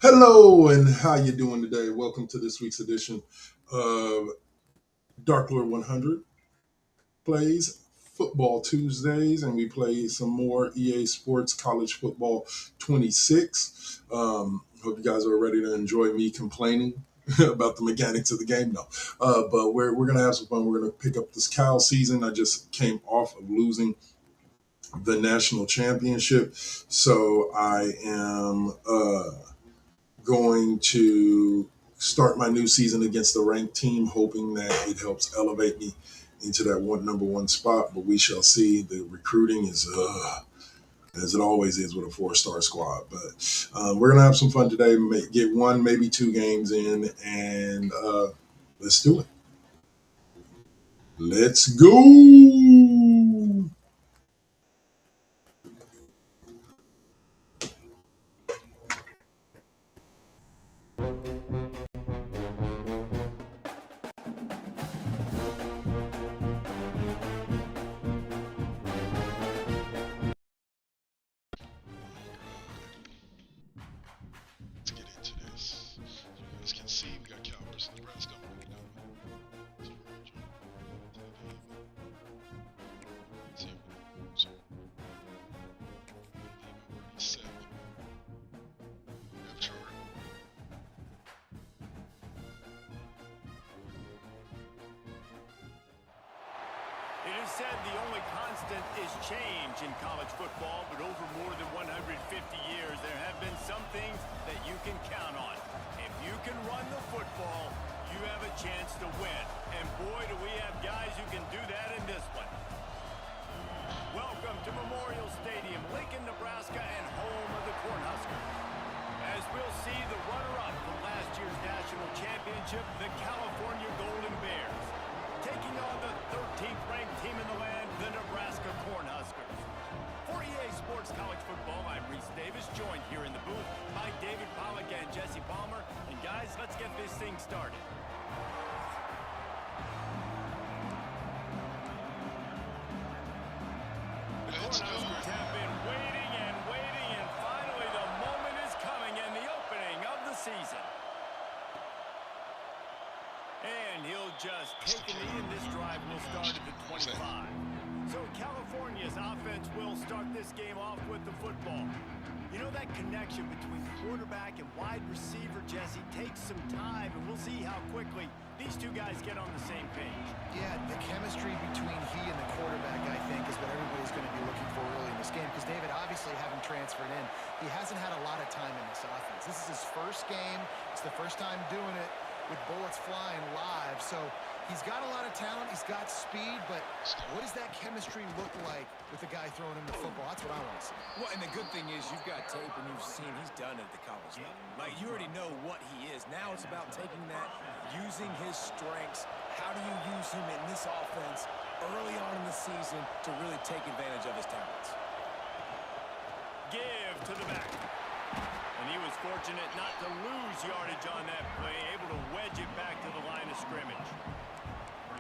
Hello, and how you doing today? Welcome to this week's edition of Darklrd100 plays Football Tuesdays, and we play some more EA Sports College Football 26. Hope you guys are ready to enjoy me complaining about the mechanics of the game. No, but we're gonna have some fun. We're gonna pick up this Cal season. I just came off of losing the national championship, so I am going to start my new season against a ranked team, hoping that it helps elevate me into that number one spot. But we shall see. The recruiting is as it always is with a four-star squad. But we're gonna have some fun today. Get one, maybe two games in, and let's do it. Let's go. Let's get into this. You guys can see we got Cal versus Nebraska. It is said the only constant is change in college football, but over more than 150 years, there have been some things that you can count on. If you can run the football, you have a chance to win. And boy, do we have guys who can do that in this one. Welcome to Memorial Stadium, Lincoln, Nebraska, and home of the Cornhuskers. As we'll see, the runner-up from last year's national championship, the California Golden Bears, taking on the 13th ranked team in the land, the Nebraska Cornhuskers. For EA Sports College Football, I'm Reese Davis, joined here in the booth by David Pollack and Jesse Palmer. And guys, let's get this thing started. The Cornhuskers have been waiting and waiting, and finally the moment is coming, and the opening of the season. And he'll just take a knee, and this drive will start at the 25. So California's offense will start this game off with the football. You know, that connection between quarterback and wide receiver, Jesse, takes some time, and we'll see how quickly these two guys get on the same page. Yeah, the chemistry between he and the quarterback, I think, is what everybody's going to be looking for early in this game. Because David, obviously, having transferred in, he hasn't had a lot of time in this offense. This is his first game. It's the first time doing it with bullets flying live. So he's got a lot of talent. He's got speed. But what does that chemistry look like with the guy throwing him the football? That's what I want to see. Well, and the good thing is you've got tape and you've seen he's done it at the college level. Like, you already know what he is. Now it's about taking that, using his strengths. How do you use him in this offense early on in the season to really take advantage of his talents? Give to the back. And he was fortunate not to lose yardage on that play, able to wedge it back to the line of scrimmage.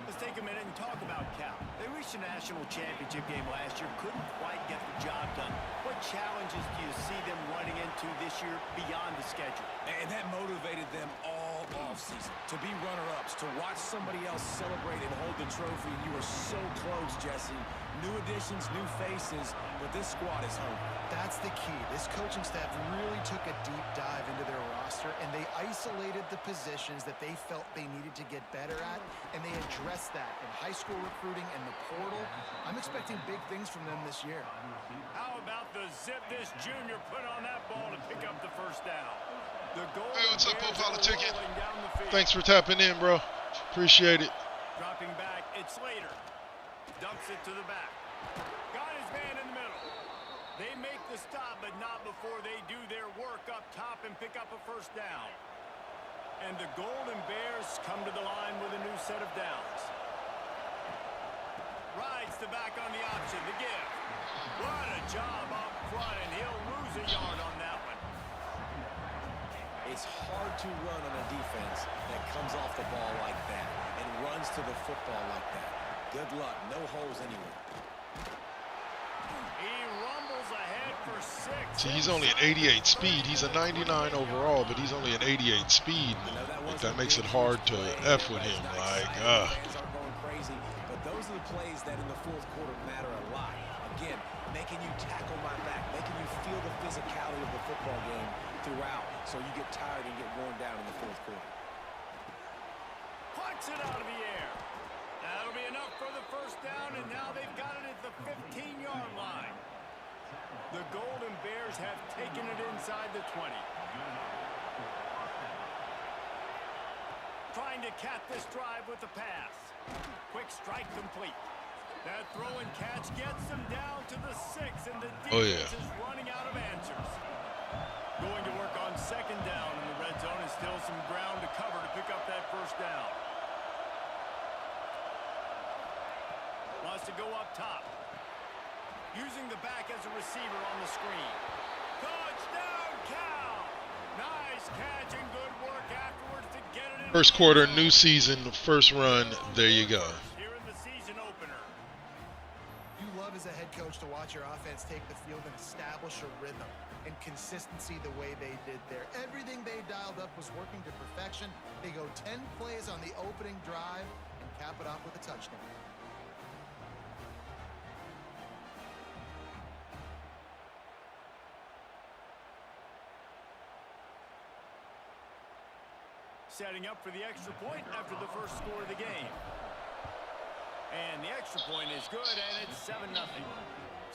Let's take a minute and talk about Cal. They reached a national championship game last year, couldn't quite get the job done. What challenges do you see them running into this year beyond the schedule? And that motivated them all offseason to be runner-ups, to watch somebody else celebrate and hold the trophy. You were so close, Jesse. New additions, new faces, but this squad is hungry. That's the key. This coaching staff really took a deep dive into their roster, and they isolated the positions that they felt they needed to get better at, and they addressed that in high school recruiting and the portal. I'm expecting big things from them this year. How about the zip this junior put on that ball to pick up the first down? The goal. Hey, what's up, Profile Ticket? Down the field. Thanks for tapping in, bro. Appreciate it. Dropping back, it's Slater. Dumps it to the back. Got his man in the middle. They make the stop, but not before they do their work up top and pick up a first down. And the Golden Bears come to the line with a new set of downs. Rides the back on the option, the give. What a job up front, and he'll lose a yard on that one. It's hard to run on a defense that comes off the ball like that and runs to the football like that. Good luck. No holes anywhere. He rumbles ahead for 6. See, he's only an 88 speed. He's a 99 overall, but he's only an 88 speed. That makes it hard to F with him. Like, Fans aren't going crazy, but those are the plays that in the fourth quarter matter a lot. Again, making you tackle my back, making you feel the physicality of the football game throughout, so you get tired and get worn down in the fourth quarter. Punts it out of the air. That'll be enough for the first down, and now they've got it at the 15-yard line. The Golden Bears have taken it inside the 20. Trying to cap this drive with the pass. Quick strike complete. That throw and catch gets them down to the 6, and the defense is running out of answers. Going to work on second down in the red zone, and still some ground to cover to pick up that first down. Wants to go up top. Using the back as a receiver on the screen. Touchdown, Cal! Nice catch and good work afterwards to get it in. first quarter, new season, first run. There you go. Here in the season opener. You love as a head coach to watch your offense take the field and establish a rhythm and consistency the way they did there. Everything they dialed up was working to perfection. They go 10 plays on the opening drive and cap it off with a touchdown. Setting up for the extra point after the first score of the game. And the extra point is good, and it's 7-0.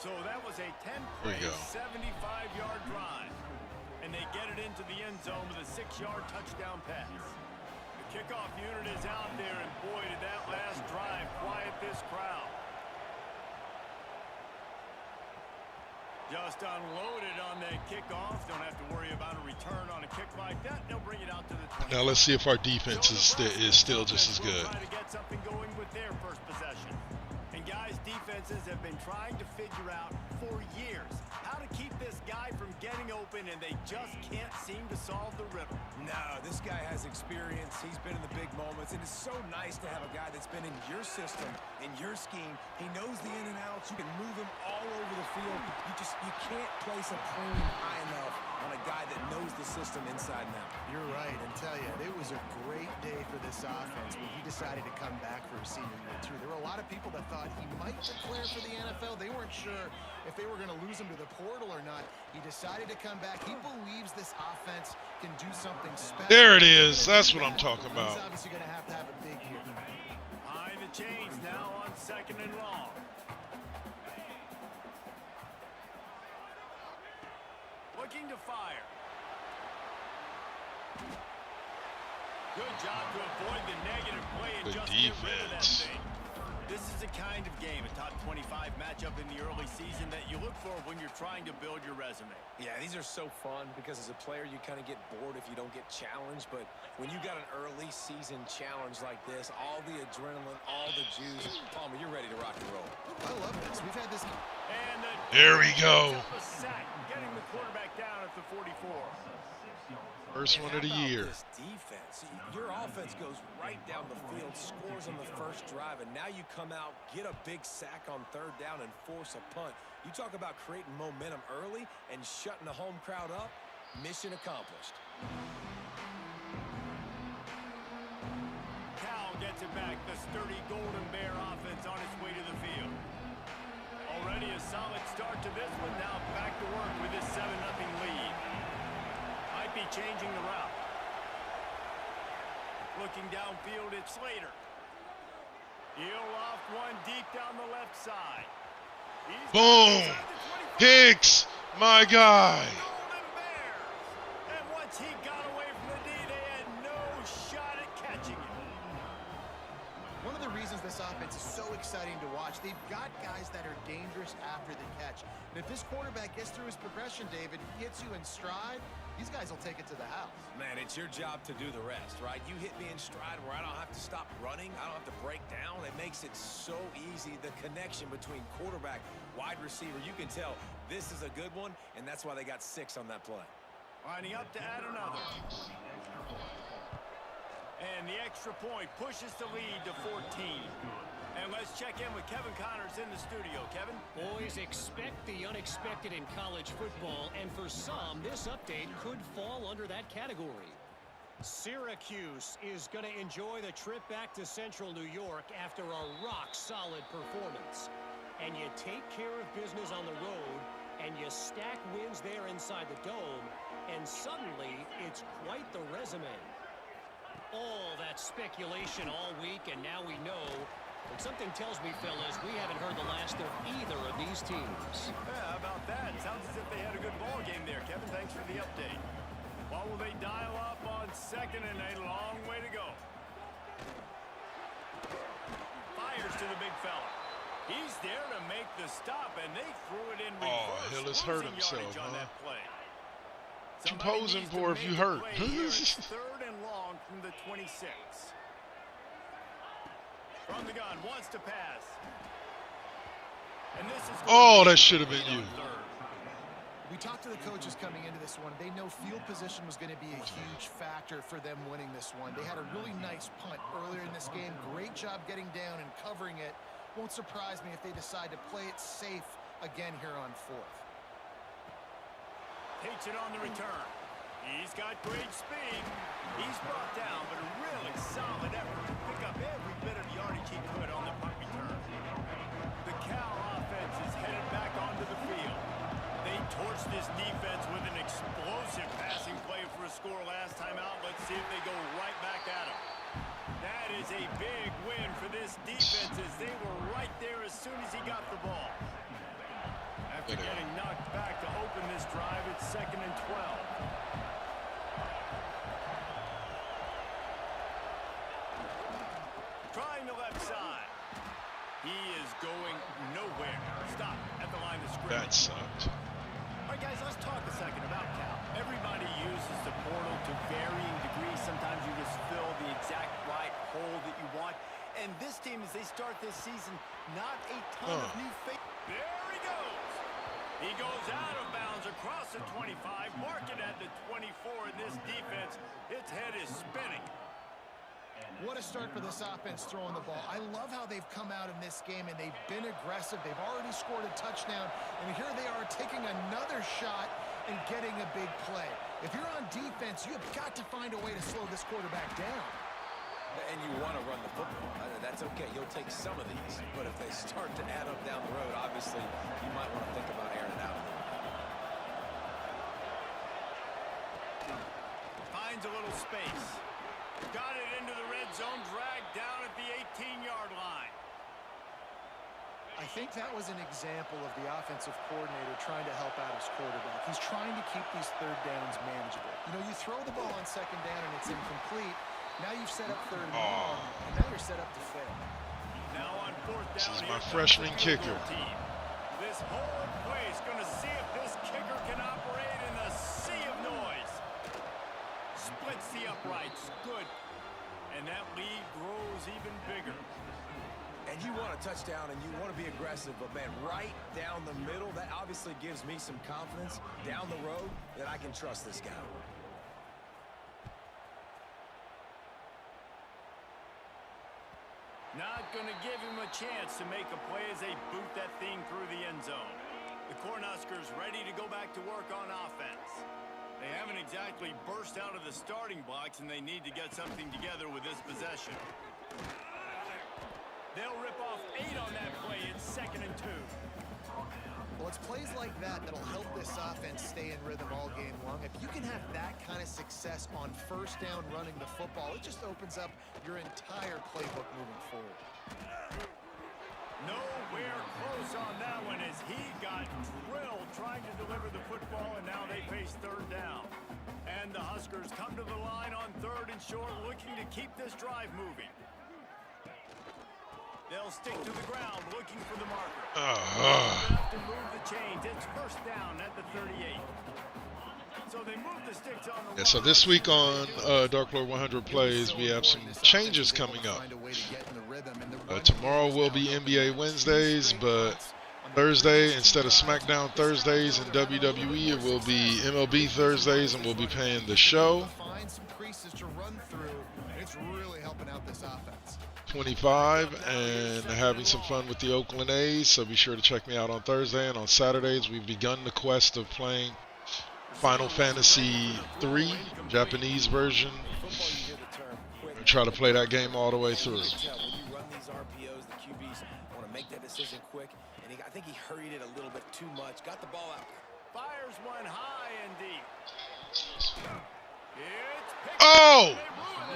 So that was a 10-play, 75-yard drive. And they get it into the end zone with a 6-yard touchdown pass. The kickoff unit is out there, and boy, did that last drive quiet this crowd. Just unloaded on that kickoff. Don't have to worry about a return on a kick like that. They'll bring it out to the 20. Now let's see if our defense is still just as good. Try to get something going with their first possession. And guys, defenses have been trying to figure out for years how to keep this guy from getting open, and they just can't seem to solve the riddle. No, this guy has experience. He's been in the big moments, and it's so nice to have a guy that's been in your system, in your scheme. He knows the in and outs. You can move him all over the field. You can't place a premium high enough on a guy that knows the system inside and out. You're right, and tell you, it was a great day for this offense when he decided to come back for his senior year, too. There were a lot of people that thought he might declare for the NFL. They weren't sure if they were going to lose him to the portal or not. He decided to come back. He believes this offense can do something special. There it is. That's what I'm talking about. He's obviously going to have a big year. High the chains now on 2nd and long. Looking to fire. Good job to avoid the negative play and Good just get rid of that defense. thing. This is the kind of game, a top 25 matchup in the early season, that you look for when you're trying to build your resume. Yeah, these are so fun because as a player, you kind of get bored if you don't get challenged. But when you got an early season challenge like this, all the adrenaline, all the juice, Palmer, you're ready to rock and roll. I love this. We've had this. And There we go. a sack, getting the quarterback down at the 44. First one of the year. This defense, your offense goes right down the field, scores on the first drive, and now you come out, get a big sack on 3rd down, and force a punt. You talk about creating momentum early and shutting the home crowd up. Mission accomplished. Cal gets it back. The sturdy Golden Bear offense on its way to the field. Already a solid start to this one. Now back to work with this 7-0 lead. Might be changing the route. Looking downfield, it's Slater. He'll off one deep down the left side. He's Boom. Hicks, my guy. Golden Bears. And once he got away from the D, they had no shot at catching him. One of the reasons this offense is so exciting to watch, they've got guys that are dangerous after the catch. And if this quarterback gets through his progression, David, hits you in stride, these guys will take it to the house. Man, it's your job to do the rest, right? You hit me in stride where I don't have to stop running. I don't have to break down. It makes it so easy. The connection between quarterback, wide receiver, you can tell this is a good one, and that's why they got 6 on that play. Lining up to add another. And the extra point pushes the lead to 14. And let's Let's check in with Kevin Connors in the studio. Kevin? Boys, expect the unexpected in college football, and for some, this update could fall under that category. Syracuse is going to enjoy the trip back to Central New York after a rock-solid performance. And you take care of business on the road, and you stack wins there inside the dome, and suddenly it's quite the resume. All that speculation all week, and now we know. But something tells me, fellas, we haven't heard the last of either of these teams. Yeah, how about that? Sounds as if they had a good ball game there, Kevin. Thanks for the update. What will they dial up on second and a long way to go? Fires to the big fella. He's there to make the stop, and they threw it in reverse. Oh, Hillis hurt himself, on huh? that play. What you posing for if you hurt? Third and long from the 26. From the gun, wants to pass. And this is Oh, that should have been you. We talked to the coaches coming into this one. They know field position was going to be a huge factor for them winning this one. They had a really nice punt earlier in this game. Great job getting down and covering it. Won't surprise me if they decide to play it safe again here on fourth. Takes it on the return. He's got great speed. He's brought down, but a really solid effort to pick up every bit of yardage he could on the punt return. The Cal offense is headed back onto the field. They torched this defense with an explosive passing play for a score last time out. Let's see if they go right back at him. That is a big win for this defense as they were right there as soon as he got the ball. After getting knocked back to open this drive, it's 2nd and 12. Trying the left side. He is going nowhere. Stop at the line of scrimmage. That sucked. All right, guys, let's talk a second about Cal. Everybody uses the portal to varying degrees. Sometimes you just fill the exact right hole that you want. And this team, as they start this season, not a ton of new faces. There he goes. He goes out of bounds across the 25, mark it at the 24 in this defense. Its head is spinning. What a start for this offense throwing the ball. I love how they've come out in this game, and they've been aggressive. They've already scored a touchdown, and here they are taking another shot and getting a big play. If you're on defense, you have got to find a way to slow this quarterback down. And you want to run the football. That's okay. You'll take some of these. But if they start to add up down the road, obviously, you might want to think about airing it out. Finds a little space. Got it into the red zone, dragged down at the 18-yard line. I think that was an example of the offensive coordinator trying to help out his quarterback. He's trying to keep these third downs manageable. You know, you throw the ball on second down and it's incomplete. Now you've set up third and long, and now you're set up to fail. Now on fourth down, This is my freshman kicker. This whole play is going to see if this kicker can operate in a sea of noise. Splits the uprights. Good. And that lead grows even bigger. And you want a touchdown and you want to be aggressive, but man, right down the middle, that obviously gives me some confidence down the road that I can trust this guy. Not going to give him a chance to make a play as they boot that thing through the end zone. The Cornhuskers ready to go back to work on offense. They haven't exactly burst out of the starting blocks, and they need to get something together with this possession. They'll rip off 8 on that play. It's 2nd and 2. Well, it's plays like that that'll help this offense stay in rhythm all game long. If you can have that kind of success on first down running the football, it just opens up your entire playbook moving forward. Nowhere close on that one as he got drilled trying to deliver the football, and now they face third down. And the Huskers come to the line on 3rd and short, looking to keep this drive moving. They'll stick to the ground, looking for the marker. Have to move the chains. It's first down at the 38. So they move the sticks on the line. So this week on Darklrd100 Plays, we have some changes coming up. Tomorrow will be NBA Wednesdays, but Thursday, instead of SmackDown Thursdays and WWE, it will be MLB Thursdays, and we'll be paying the show. Find some creases to run through. It's really helping out this offense. 25 and having some fun with the Oakland A's. So be sure to check me out on Thursday. And on Saturdays, we've begun the quest of playing Final Fantasy 3, Japanese version. And try to play that game all the way through. When you run these RPOs, the QBs want to make that decision quick. And I think he hurried it a little bit too much. Got the ball out. Fires one high and deep. Oh!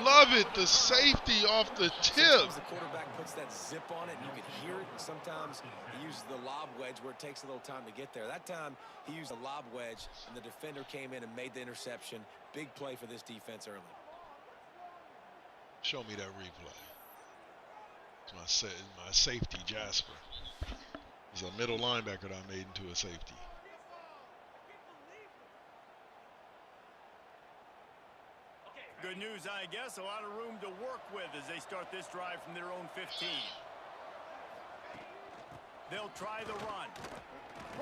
Love it. The safety off the tip. Sometimes the quarterback puts that zip on it, and you can hear it. And sometimes he uses the lob wedge where it takes a little time to get there. That time, he used a lob wedge, and the defender came in and made the interception. Big play for this defense early. Show me that replay. It's my safety, Jasper. He's a middle linebacker that I made into a safety. Good news, I guess. A lot of room to work with as they start this drive from their own 15. They'll try the run.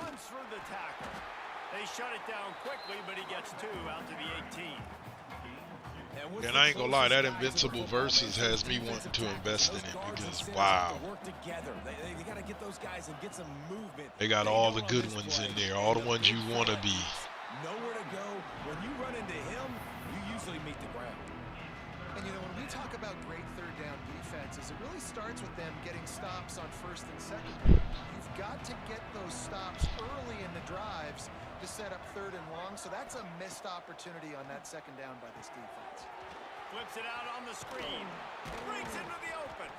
Runs through the tackle. They shut it down quickly, but he gets 2 out to the 18. And I ain't gonna lie, that Invincible Versus has me wanting to invest in it because, wow. They got to get those guys and get some movement. They got all the good ones in there, all the ones you want to be. Nowhere to go. When you run into him, you usually meet the ground. And, when we talk about great third down defenses, it really starts with them getting stops on first and second. You've got to get those stops early in the drives to set up third and long, so that's a missed opportunity on that second down by this defense. Flips it out on the screen. Breaks into the open.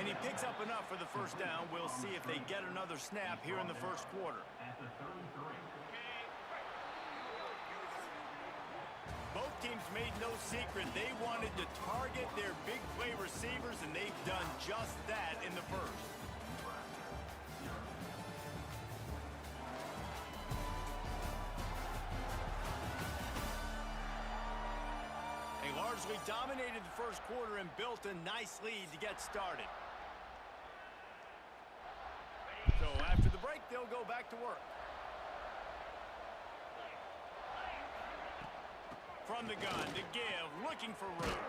And he picks up enough for the first down. We'll see if they get another snap here in the first quarter. Both teams made no secret they wanted to target their big play receivers, and they've done just that in the first. They largely dominated the first quarter and built a nice lead to get started. So after the break, they'll go back to work. From the gun to give, looking for room.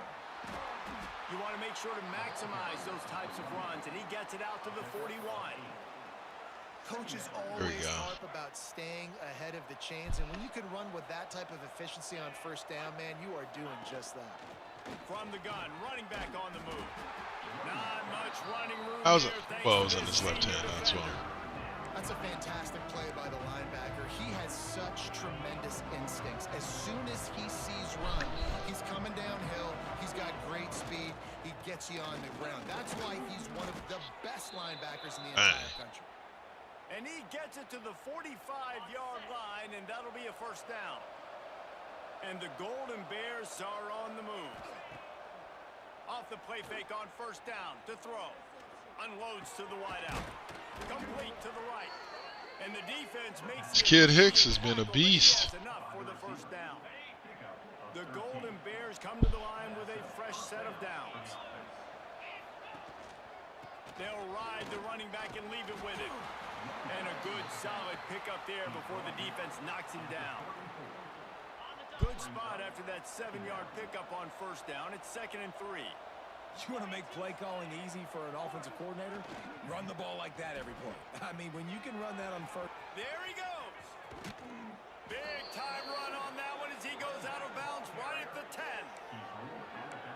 You want to make sure to maximize those types of runs, and he gets it out to the 41. Coaches always harp about staying ahead of the chains, and when you can run with that type of efficiency on first down, man, you are doing just that. From the gun, running back on the move. Not much running room. It was in his left hand, that's why. That's a fantastic play by the linebacker. He has such tremendous instincts. As soon as he sees run, he's coming downhill. He's got great speed. He gets you on the ground. That's why he's one of the best linebackers in the entire country. And he gets it to the 45-yard line, and that'll be a first down. And the Golden Bears are on the move. Off the play fake on first down to throw. Unloads to the wideout. Complete to the right. And the defense makes this kid Hicks has been a beast. Enough for the first down. The Golden Bears come to the line with a fresh set of downs. They'll ride the running back and leave it with it. And a good solid pickup there before the defense knocks him down. Good spot after that 7-yard pickup on first down. It's 2nd and 3. You want to make play calling easy for an offensive coordinator? Run the ball like that every play. I mean, when you can run that on first. There he goes. Big time run on that one as he goes out of bounds right at the 10.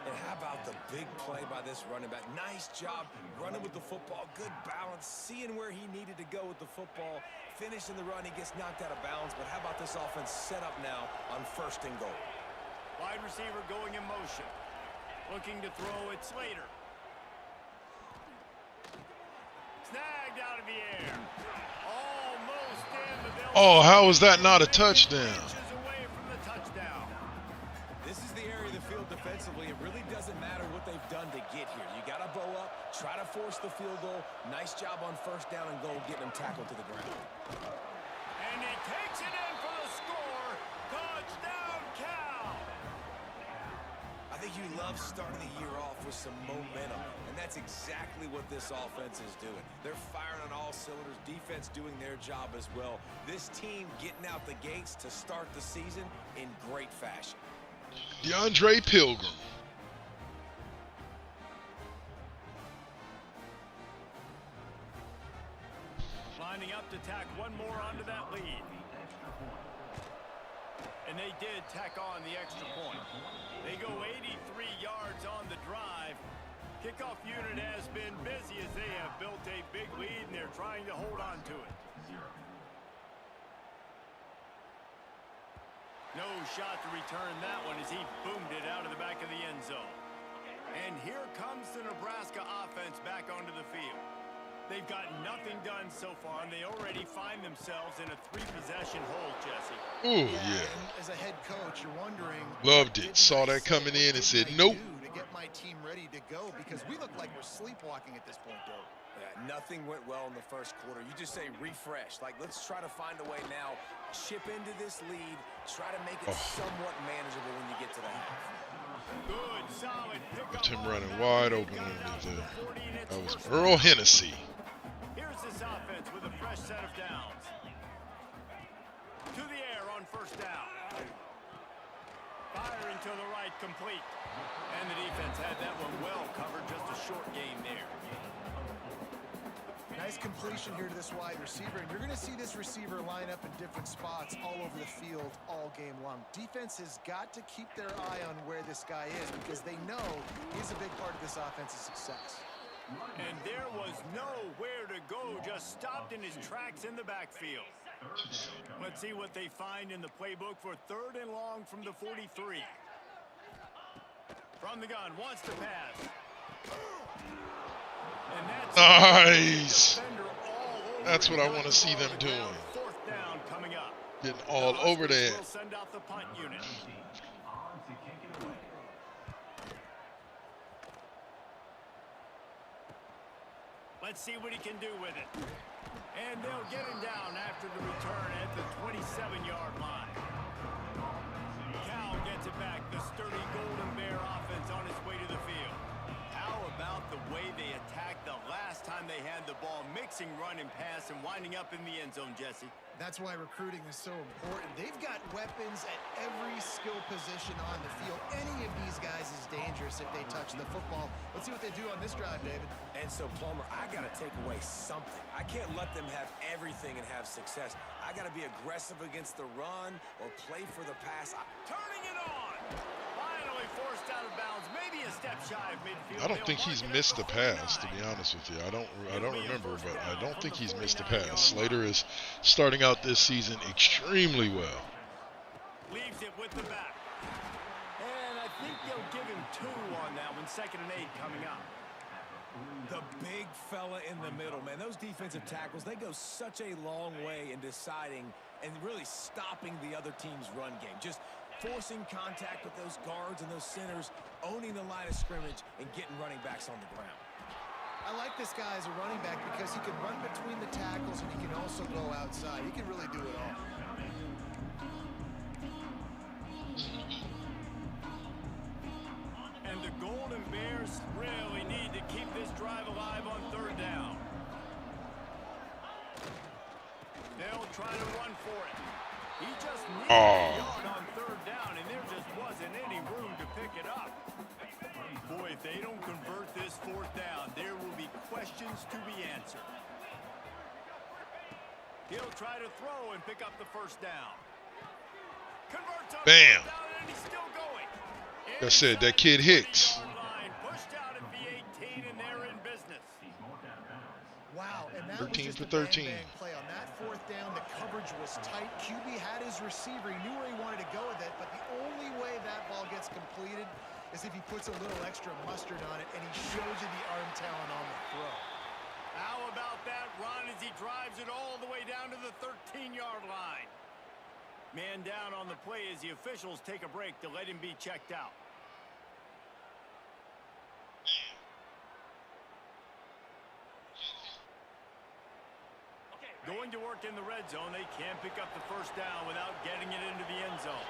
And how about the big play by this running back? Nice job running with the football. Good balance, seeing where he needed to go with the football. Finishing the run, he gets knocked out of bounds. But how about this offense set up now on 1st and goal? Wide receiver going in motion. Looking to throw it, Slater. Snagged out of the air. Almost in, but oh, how was that not a touchdown? Away from the touchdown. This is the area of the field defensively. It really doesn't matter what they've done to get here. You got to bow up, try to force the field goal. Nice job on first down and goal, getting them tackled to the ground. And he takes it in for the score. Touchdown, Cal. I think you love starting the year off with some momentum, and that's exactly what this offense is doing. They're firing on all cylinders, defense doing their job as well. This team getting out the gates to start the season in great fashion. DeAndre Pilgrim. Lining up to tack one more onto that lead. And they did tack on the extra point. They go 83 yards on the drive. Kickoff unit has been busy as they have built a big lead, and they're trying to hold on to it. No shot to return that one as he boomed it out of the back of the end zone. And here comes the Nebraska offense back onto the field. They've got nothing done so far, and they already find themselves in a 3-possession hole, Jesse. Ooh, yeah. As a head coach, you're wondering. Loved it. Saw that coming in and said, nope. To get my team ready to go, because we look like we're sleepwalking at this point, though. Yeah, nothing went well in the first quarter. You just say refresh. Like, let's try to find a way now. Chip into this lead. Try to make it somewhat manageable when you get to the half. Good, solid pickup. With him running wide open. That was Earl Hennessy. Here's this offense with a fresh set of downs. To the air on first down. Firing to the right, complete. And the defense had that one well covered, just a short gain there. Nice completion here to this wide receiver, and you're going to see this receiver line up in different spots all over the field all game long. Defense has got to keep their eye on where this guy is because they know he's a big part of this offense's success. And there was nowhere to go, just stopped in his tracks in the backfield. Let's see what they find in the playbook for 3rd and long from the 43. From the gun, wants to pass. And that's nice. That's what I want to see them doing. 4th down coming up. Getting all over there. Will send out the punt unit. Let's see what he can do with it. And they'll get him down after the return at the 27-yard line. Cal gets it back. The sturdy Golden Bear offense on its way to the field. How about the way they attacked the last time they had the ball, mixing run and pass and winding up in the end zone, Jesse? That's why recruiting is so important. They've got weapons at every skill position on the field. Any of these guys is dangerous if they touch the football. Let's see what they do on this drive, David. And so, Plummer, I got to take away something. I can't let them have everything and have success. I got to be aggressive against the run or play for the pass. Turning it on. Finally forced out of bounds. Maybe a step shy of midfield. I don't think he's missed a pass, to be honest with you. I don't remember, but I don't think he's missed a pass. Slater is starting out this season extremely well. Leaves it with the back. And I think they'll give him 2 on that one. 2nd and 8 coming up. The big fella in the middle, man. Those defensive tackles, they go such a long way in deciding and really stopping the other team's run game. Just forcing contact with those guards and those centers, owning the line of scrimmage, and getting running backs on the ground. I like this guy as a running back because he can run between the tackles and he can also go outside. He can really do it all. And the Golden Bears really need to keep this drive alive on 3rd down. They'll try to run for it. He just needed a yard on 3rd down, and there just wasn't any room to pick it up. Boy, if they don't convert this 4th down, there will be questions to be answered. He'll try to throw and pick up the 1st down. Converts on Bam. 4th down, and he's still going. Like I said, that kid Hicks. Pushed out at the 18, and they're in business. Wow, and that 13 was just for a 13. bang play. On that 4th down, the coverage was tight. QB had his receiver. He knew where he wanted to go with it, but the only way that ball gets completed is if he puts a little extra mustard on it, and he shows you the arm talent on the throw. How about that run as he drives it all the way down to the 13-yard line? Man down on the play as the officials take a break to let him be checked out. Going to work in the red zone. They can't pick up the 1st down without getting it into the end zone.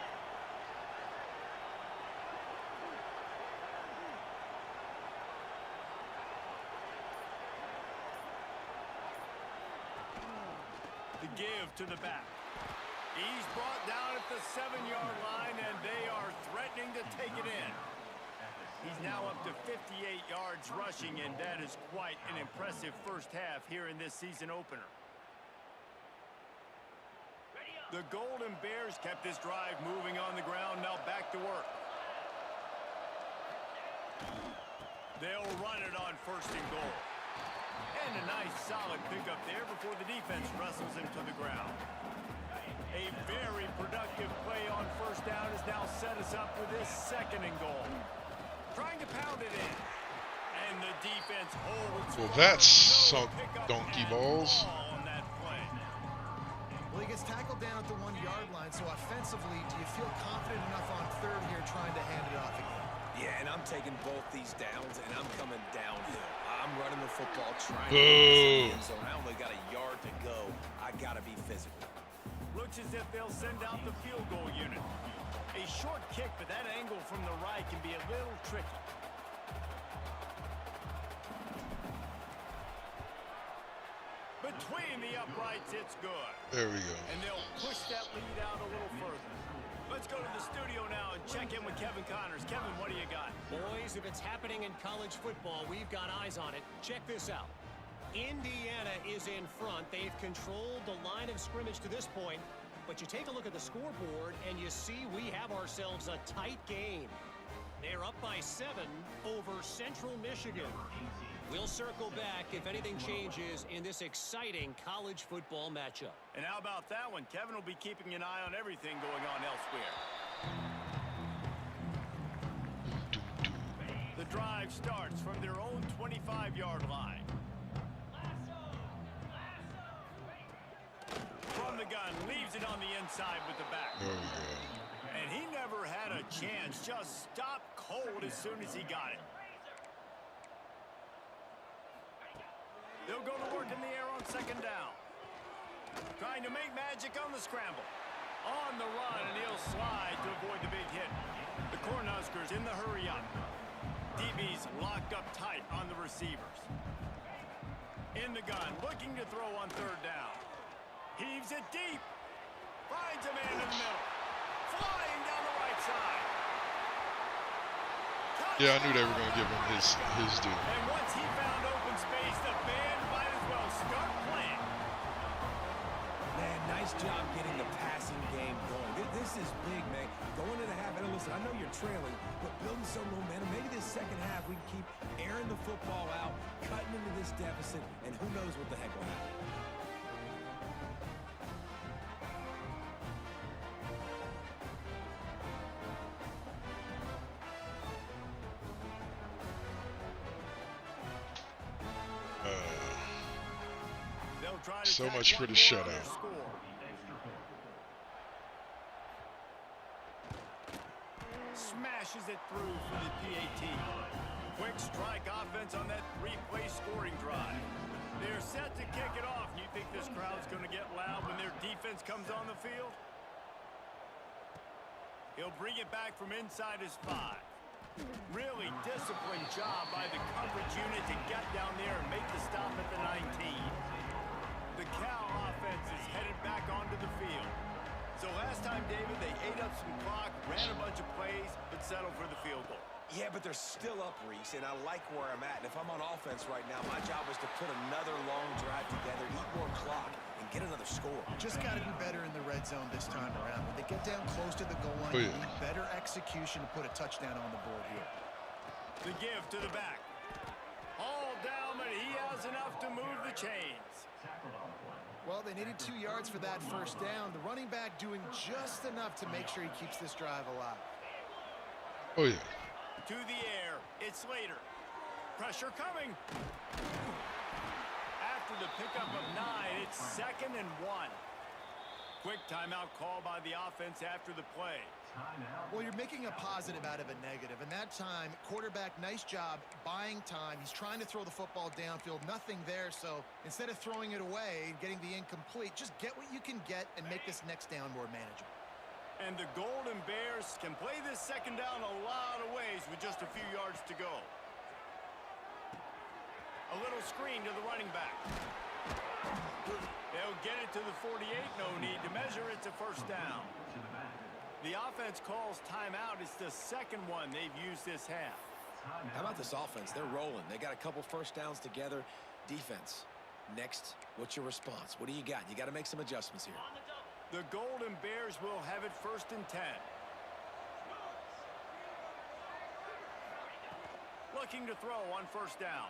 The give to the back. He's brought down at the 7-yard line, and they are threatening to take it in. He's now up to 58 yards rushing, and that is quite an impressive first half here in this season opener. The Golden Bears kept this drive moving on the ground. Now back to work. They'll run it on 1st and goal. And a nice solid pickup there before the defense wrestles him to the ground. A very productive play on 1st down has now set us up for this 2nd and goal. Trying to pound it in. And the defense holds. Well, that's some donkey balls. On that play. Well, he gets tackled down at the 1-yard line, so offensively, do you feel confident enough on 3rd here trying to hand it off again? Yeah, and I'm taking both these downs, and I'm coming downhill. I'm running the football, trying to get the end zone. I only got a yard to go. I got to be physical. Looks as if they'll send out the field goal unit. A short kick, but that angle from the right can be a little tricky. Between the uprights, it's good. There we go. And they'll push that lead out a little further. Let's go to the studio now and check in with Kevin Connors. Kevin, what do you got? Boys, if it's happening in college football, we've got eyes on it. Check this out. Indiana is in front. They've controlled the line of scrimmage to this point. But you take a look at the scoreboard, and you see we have ourselves a tight game. They're up by 7 over Central Michigan. We'll circle back if anything changes in this exciting college football matchup. And how about that one? Kevin will be keeping an eye on everything going on elsewhere. The drive starts from their own 25-yard line. From the gun, leaves it on the inside with the back. There we go. And he never had a chance. Just stopped cold as soon as he got it. They'll go to work in the air on 2nd down. Trying to make magic on the scramble. On the run, and he'll slide to avoid the big hit. The Cornhuskers in the hurry up. DB's locked up tight on the receivers. In the gun, looking to throw on 3rd down. Heaves it deep. Finds a man in the middle. Flying down the right side. Yeah, I knew they were going to give him his due. And once he found open space, the band might as well start playing. Man, nice job getting the passing game going. This is big, man. Going into the half, and listen, I know you're trailing, but building some momentum. Maybe this 2nd half we can keep airing the football out, cutting into this deficit, and who knows what the heck will happen. So much for the shutout. Smashes it through for the PAT. Quick strike offense on that 3-play scoring drive. They're set to kick it off. You think this crowd's going to get loud when their defense comes on the field? He'll bring it back from inside his 5. Really disciplined job by the coverage unit to get down there and make the stop at the 19. The Cal offense is headed back onto the field. So last time, David, they ate up some clock, ran a bunch of plays, but settled for the field goal. Yeah, but they're still up, Reese, and I like where I'm at. And if I'm on offense right now, my job is to put another long drive together, eat more clock, and get another score. Just got to do better in the red zone this time around. When they get down close to the goal line, you need better execution to put a touchdown on the board here. The give to the back. All down, but he has enough to move the chains. Well, they needed 2 yards for that 1st down. The running back doing just enough to make sure he keeps this drive alive. Oh, yeah. To the air. It's Slater. Pressure coming. After the pickup of 9, it's 2nd and 1. Quick timeout call by the offense after the play. Well, you're making a positive out of a negative. And that time, quarterback, nice job buying time. He's trying to throw the football downfield. Nothing there. So instead of throwing it away and getting the incomplete, just get what you can get and make this next down more manageable. And the Golden Bears can play this 2nd down a lot of ways with just a few yards to go. A little screen to the running back. They'll get it to the 48. No need to measure. It's a 1st down. The offense calls timeout. It's the 2nd one they've used this half. How about this offense? They're rolling. They got a couple 1st downs together. Defense. Next, what's your response? What do you got? You got to make some adjustments here. The Golden Bears will have it 1st and 10. Looking to throw on 1st down.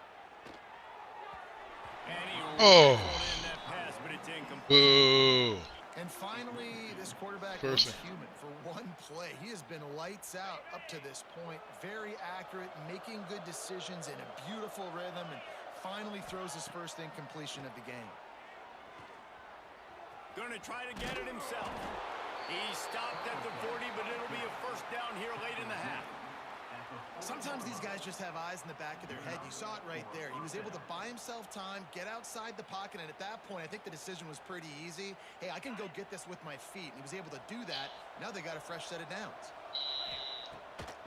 And he Oh. in that pass, but it's incomplete. Boo. And finally, this quarterback Person. looks human for one play. He has been lights out up to this point. Very accurate, making good decisions in a beautiful rhythm, and finally throws his first incompletion of the game. Going to try to get it himself. He stopped at the 40, but it'll be a 1st down here late in the half. Sometimes these guys just have eyes in the back of their head. You saw it right there. He was able to buy himself time, get outside the pocket, and at that point, I think the decision was pretty easy. Hey, I can go get this with my feet. And he was able to do that. Now they got a fresh set of downs.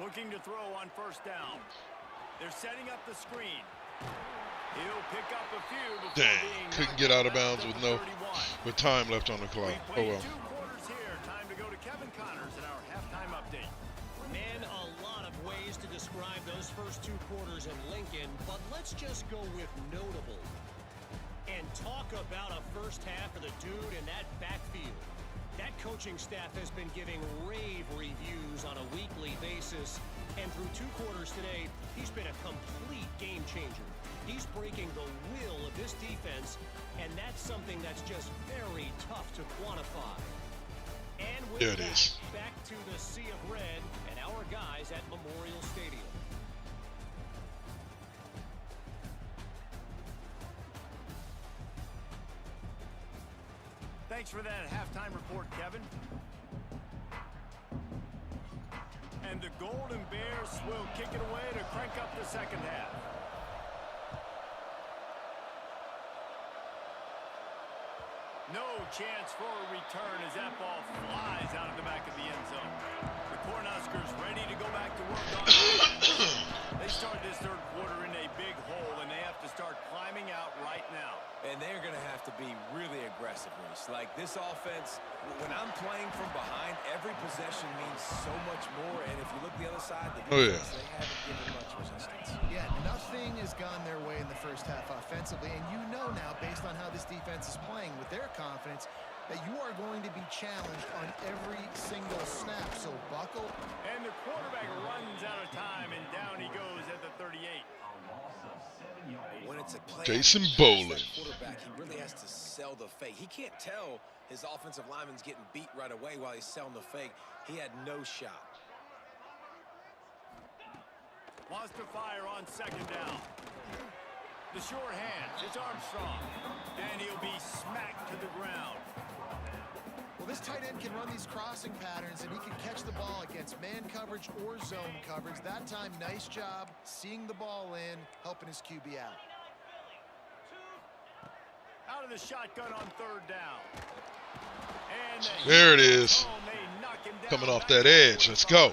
Looking to throw on 1st down. They're setting up the screen. He'll pick up a few before Dang, being couldn't knocked get out of out bounds at with the no 31. with time left on the clock. We've Oh played well. 2 quarters here. Time to go to Kevin Connors in our halftime update. Man, a lot of ways to describe those first 2 quarters in Lincoln, but let's just go with notable. And talk about a first half of the dude in that backfield. That coaching staff has been giving rave reviews on a weekly basis, and through 2 quarters today, he's been a complete game changer. He's breaking the will of this defense, and that's something that's just very tough to quantify. And with There it that, is. back to the sea of red and our guys at Memorial Stadium. Thanks for that halftime report, Kevin. And the Golden Bears will kick it away to crank up the 2nd half. No chance for a return as that ball flies out of the back of the end zone. The Cornhuskers ready to go back to work on offense. They start this 3rd quarter in a big hole, and they have to start climbing out right now. And they're going to have to be really aggressive, Reese. Like this offense, when I'm playing from behind, every possession means so much more. And if you look the other side, the defense, they haven't given much resistance. Yeah, nothing has gone their way in the first half offensively. And you know now, based on how this defense is playing with their confidence, that you are going to be challenged on every single snap. So buckle. And the quarterback runs out of time, and down he goes at the 38. When it's a play Jason action pass, Boland. that quarterback, he really has to sell the fake. He can't tell his offensive lineman's getting beat right away while he's selling the fake. He had no shot. Wants to fire on 2nd down. The short hands, it's Armstrong. And he'll be smacked to the ground. Well, this tight end can run these crossing patterns, and he can catch the ball against man coverage or zone coverage. That time, nice job seeing the ball in, helping his QB out. Out of the shotgun on 3rd down. And There it is. they knock him down Coming off back that edge. Let's go.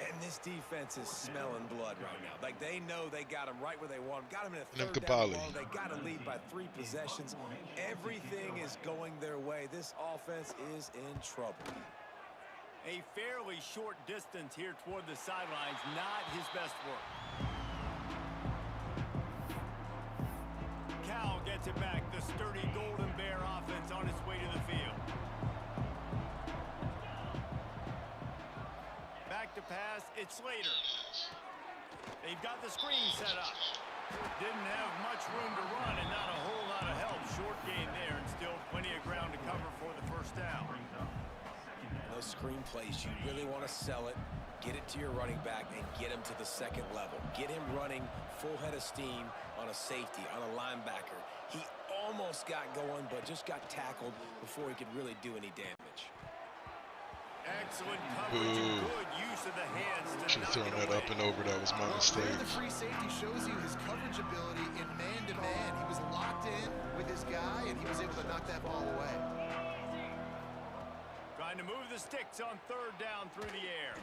And this defense is smelling blood right now. Like they know they got him right where they want him. Got him in a 3rd down Kapali. ball. They got to lead by 3 possessions. Everything is going their way. This offense is in trouble. A fairly short distance here toward the sidelines, not his best work. Cal gets it back. The sturdy Golden Bear offense on its way to the field. Back to pass, it's Slater. They've got the screen set up. Didn't have much room to run and not a whole lot of help. Short gain there and still plenty of ground to cover for the 1st down. Those screen plays, you really want to sell it, get it to your running back, and get him to the 2nd level. Get him running full head of steam on a safety, on a linebacker. He almost got going, but just got tackled before he could really do any damage. Excellent coverage and good use of the hands to Should have knock thrown it that away. up and over. That was my Well, mistake. there the free safety shows you his coverage ability in man-to-man. He was locked in with his guy, and he was able to knock that ball away. Trying to move the sticks on 3rd down through the air.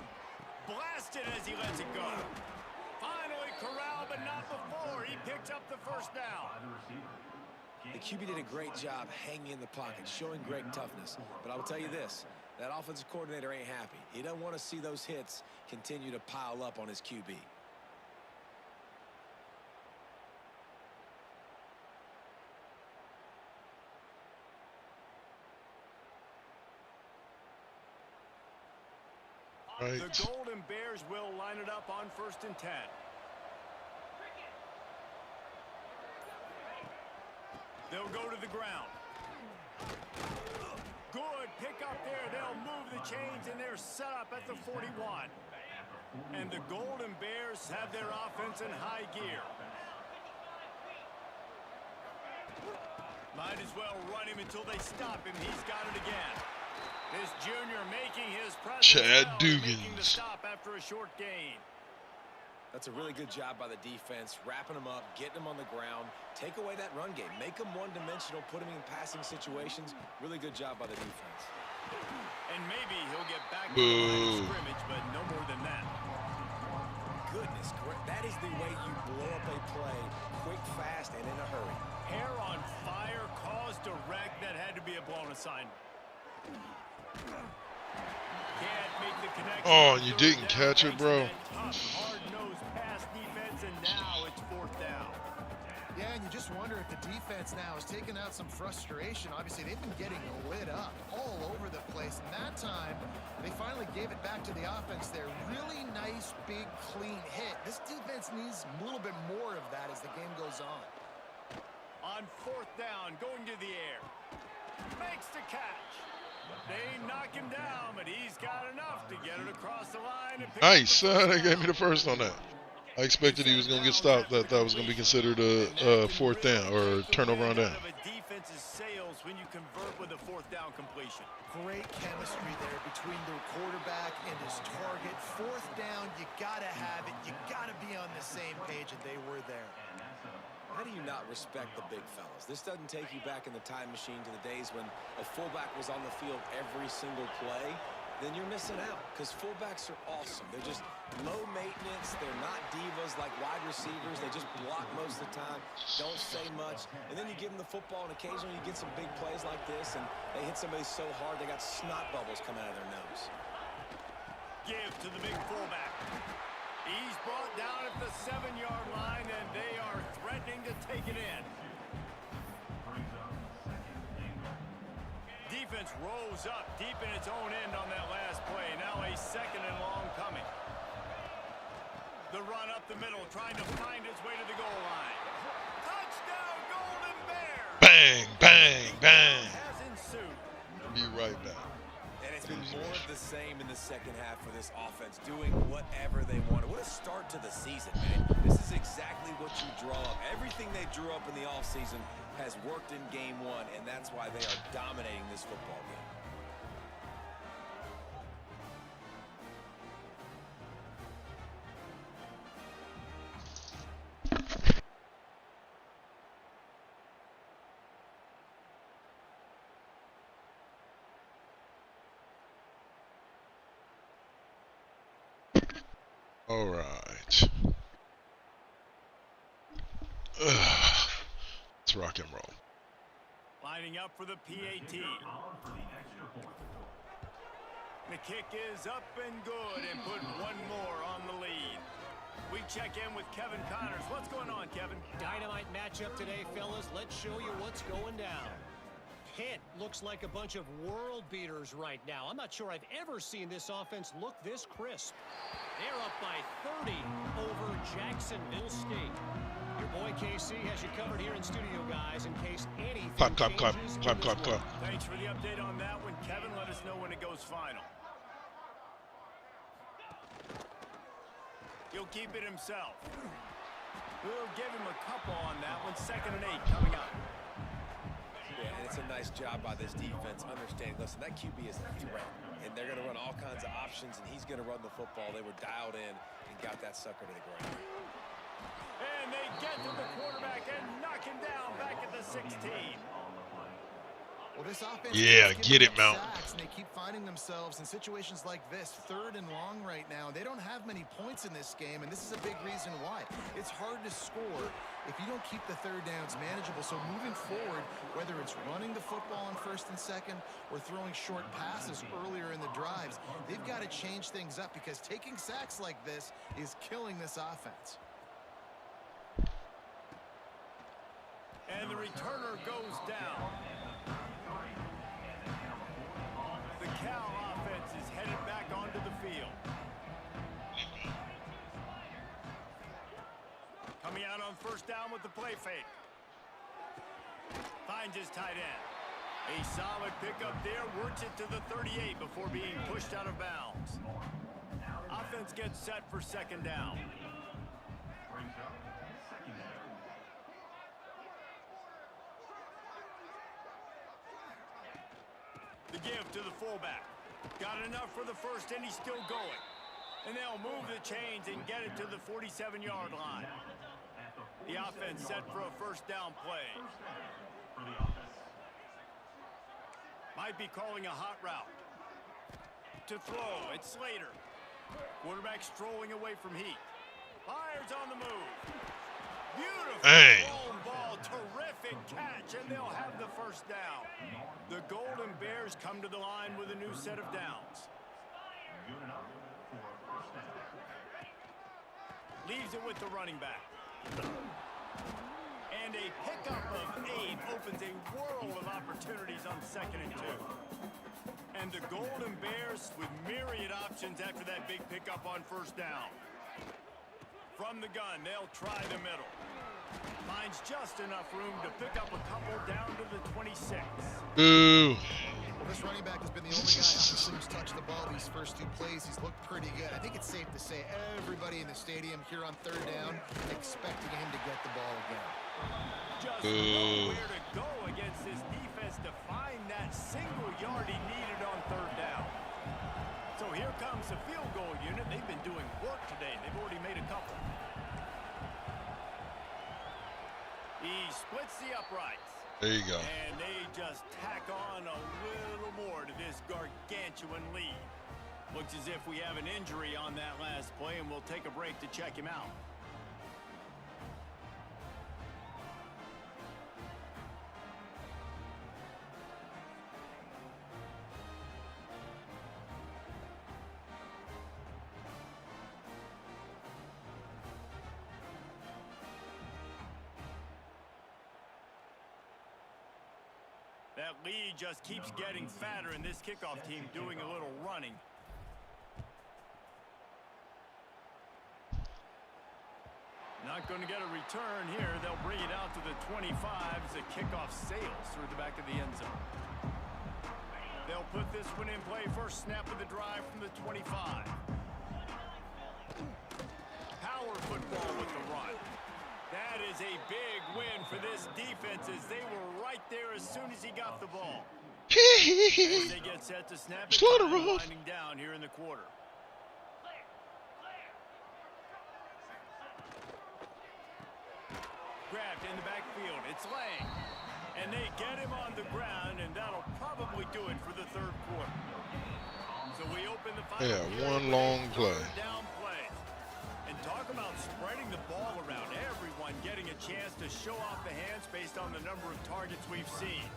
Blasted as he lets it go. Finally corralled, but not before. He picks up the 1st down. The QB did a great job hanging in the pocket, showing great toughness. But I will tell you this, that offensive coordinator ain't happy. He doesn't want to see those hits continue to pile up on his QB. Right. The Golden Bears will line it up on 1st and 10. They'll go to the ground. Good pick up there. They'll move the chains, and they're set up at the 41. And the Golden Bears have their offense in high gear. Might as well run him until they stop him. He's got it again. This junior making his presence Chad felt, making the Dugans. stop after a short gain. That's a really good job by the defense, wrapping them up, getting them on the ground, take away that run game, make them one-dimensional, put them in passing situations. Really good job by the defense. And maybe he'll get back to the line of scrimmage, but no more than that. Goodness, that is the way you blow up a play, quick, fast, and in a hurry. Hair on fire caused a wreck that had to be a blown assignment. Can't make the connection. Oh, you didn't catch it, bro. Tough, hard-nosed pass defense, and now it's 4th down. Yeah, and you just wonder if the defense now has taken out some frustration. Obviously, they've been getting lit up all over the place. And that time, they finally gave it back to the offense there. Really nice, big, clean hit. This defense needs a little bit more of that as the game goes on. On 4th down, going to the air. Makes the catch. They knock him down, but he's got enough to get it across the line. And pick Nice. up the They gave me the first on that. I expected he was going to get stopped. That was going to be considered a 4th down or turnover on down. Out of a defense's sails when you convert with a 4th down completion. Great chemistry there between the quarterback and his target. 4th down, you got to have it. You got to be on the same page, and they were there. How do you not respect the big fellas? This doesn't take you back in the time machine to the days when a fullback was on the field every single play. Then you're missing out, because fullbacks are awesome. They're just low maintenance. They're not divas like wide receivers. They just block most of the time, don't say much. And then you give them the football, and occasionally you get some big plays like this, and they hit somebody so hard they got snot bubbles coming out of their nose. Give to the big fullback. He's brought down at the 7-yard line, and they are threatening to take it in. Defense rose up deep in its own end on that last play. Now a 2nd and long coming. The run up the middle, trying to find its way to the goal line. Touchdown, Golden Bears! Bang, bang, bang. Has ensued. Be right back. And it's been more of the same in the second half for this offense, doing whatever they want. What a start to the season, man. This is exactly what you draw up. Everything they drew up in the offseason has worked in game 1, and that's why they are dominating this football game. All right. Let's rock and roll. Lining up for the PAT. The kick is up and good, and put one more on the lead. We check in with Kevin Connors. What's going on, Kevin? Dynamite matchup today, fellas. Let's show you what's going down. Pitt looks like a bunch of world beaters right now. I'm not sure I've ever seen this offense look this crisp. They're up by 30 over Jacksonville State. Your boy KC has you covered here in studio, guys, in case anything Clap, clap, clap, changes in clap, this clap, one. clap. Thanks for the update on that one, Kevin. Let us know when it goes final. He'll keep it himself. We'll give him a couple on that one. 2nd and 8 coming up. Yeah, and it's a nice job by this defense understanding, listen, that QB is a threat, and they're going to run all kinds of options, and he's going to run the football. They were dialed in and got that sucker to the ground. And they get to the quarterback and knock him down back at the 16. Well, this offense Yeah, keeps get giving it, up Mountain. sacks, and they keep finding themselves in situations like this, 3rd and long right now. They don't have many points in this game, and this is a big reason why. It's hard to score if you don't keep the 3rd downs manageable. So moving forward, whether it's running the football on 1st and 2nd or throwing short passes earlier in the drives, they've got to change things up, because taking sacks like this is killing this offense. And the returner goes down. The Cal offense is headed back onto the field. Coming out on first down with the play fake. Finds his tight end. A solid pickup there. Works it to the 38 before being pushed out of bounds. Offense gets set for second down. The give to the fullback. Got enough for the first, and he's still going. And they'll move the chains and get it to the 47-yard line. The offense set for a first down play. Might be calling a hot route. To throw, it's Slater. Quarterback strolling away from Heat. Fires on the move. Beautiful thrown ball, terrific catch, and they'll have the first down. The Golden Bears come to the line with a new set of downs. Leaves it with the running back. And a pickup of 8 opens a world of opportunities on 2nd and 2. And the Golden Bears with myriad options after that big pickup on first down. From the gun, they'll try the middle. Finds just enough room to pick up a couple down to the 26. Ooh. Well, this running back has been the only guy who's touched the ball these first 2 plays. He's looked pretty good. I think it's safe to say everybody in the stadium here on third down expecting him to get the ball again. Just nowhere to go against this defense to find that single yard he needed on third down. So here comes the field goal unit. They've been doing work today. They've already made a couple. He splits the uprights. There you go. And they just tack on a little more to this gargantuan lead. Looks as if we have an injury on that last play, and we'll take a break to check him out. That lead just keeps getting fatter, and this kickoff team doing a little running. Not going to get a return here. They'll bring it out to the 25 as the kickoff sails through the back of the end zone. They'll put this one in play. First snap of the drive from the 25. Power football with the run. That is a big win for this defense as they were right there as soon as he got the ball. As they get set to snap it, winding down here in the quarter. Grabbed in the backfield. It's Lang. And they get him on the ground, and that'll probably do it for the third quarter. So we open the final one long play. Down play. And talk about spreading the ball around. Everyone getting a chance to show off the hands based on the number of targets we've seen.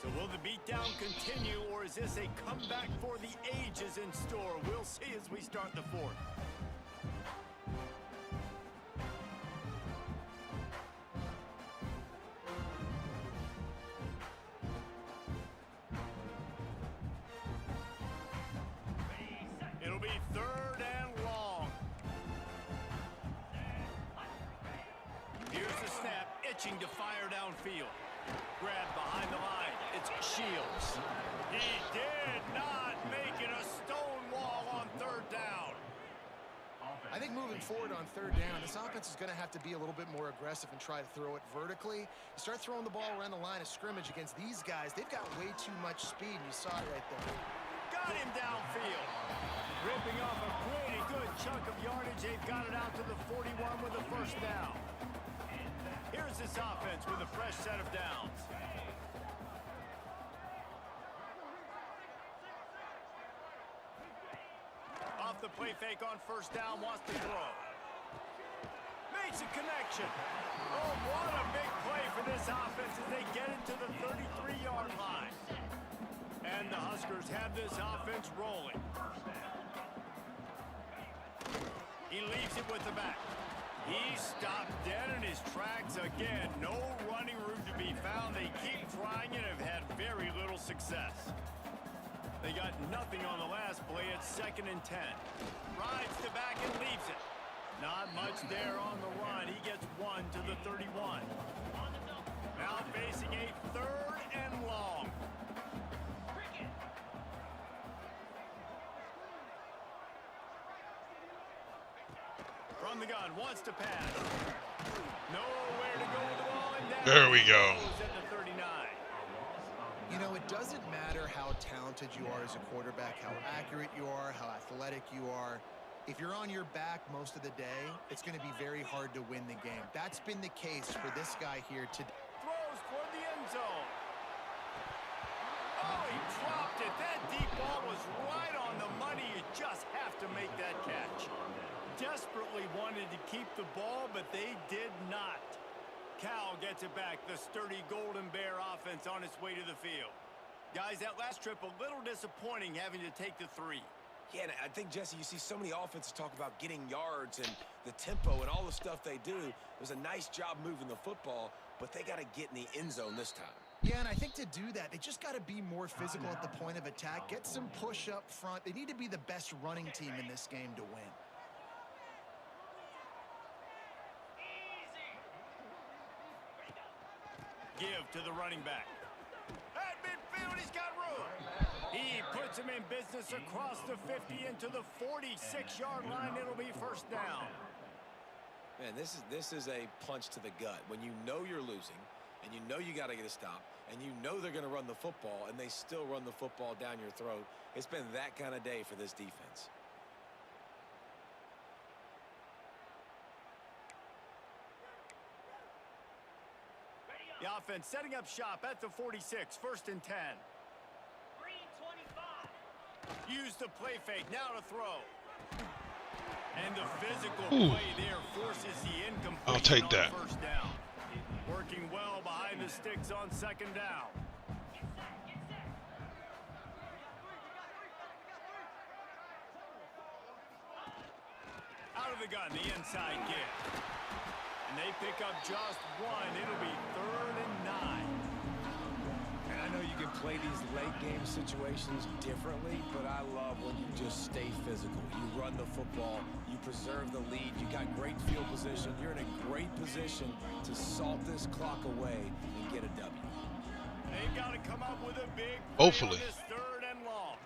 So will the beatdown continue, or is this a comeback for the ages in store? We'll see as we start the fourth. It'll be third and long. Here's the snap, itching to fire downfield. Grabbed behind the line. It's Shields. He did not make it a stone wall on third down. I think moving forward on third down, this offense is going to have to be a little bit more aggressive and try to throw it vertically. You start throwing the ball around the line of scrimmage against these guys, they've got way too much speed, and you saw it right there. Got him downfield. Ripping off a pretty good chunk of yardage. They've got it out to the 41 with a first down. Here's this offense with a fresh set of downs. Off the play fake on first down, wants to throw. Makes a connection. Oh, what a big play for this offense as they get it to the 33-yard line. And the Huskers have this offense rolling. He leaves it with the back. He stopped dead in his tracks again. No running room to be found. They keep trying and have had very little success. They got nothing on the last play. It's 2nd and 10. Rides to back and leaves it. Not much there on the run. He gets 1 to the 31. Now facing a 3rd and long. From the gun, wants to pass. Nowhere to go with the ball, and down. There we go. At the 39. You know, it doesn't matter how talented you are as a quarterback, how accurate you are, how athletic you are. If you're on your back most of the day, it's going to be very hard to win the game. That's been the case for this guy here today. Throws toward the end zone. Oh, he dropped it. That deep ball was right on the money. You just have to make that catch. Desperately wanted to keep the ball, but they did not. Cal gets it back. The sturdy Golden Bear offense on its way to the field. Guys, that last trip a little disappointing having to take the 3. Yeah, and I think, Jesse, you see so many offenses talk about getting yards and the tempo and all the stuff they do. It was a nice job moving the football, but they got to get in the end zone this time. Yeah, and I think to do that, they just got to be more physical at the point of attack, get some push up front. They need to be the best running team in this game to win. Give to the running back. At midfield, he's got room. He puts him in business across the 50 into the 46-yard line. It'll be 1st down. Man, this is a punch to the gut. When you know you're losing, and you know you got to get a stop, and you know they're going to run the football, and they still run the football down your throat. It's been that kind of day for this defense. The offense setting up shop at the 46, 1st and 10. Use the play fake, now to throw. And the physical play there forces the incomplete. I'll take that. 1st down. Working well behind the sticks on 2nd down. Out of the gun, the inside give. And they pick up just 1. It'll be 3rd and 9. And I know you can play these late game situations differently, but I love when you just stay physical. You run the football, you preserve the lead, you got great field position. You're in a great position to salt this clock away and get a W. They've got to come up with a big Hopefully. play on this 3rd and long.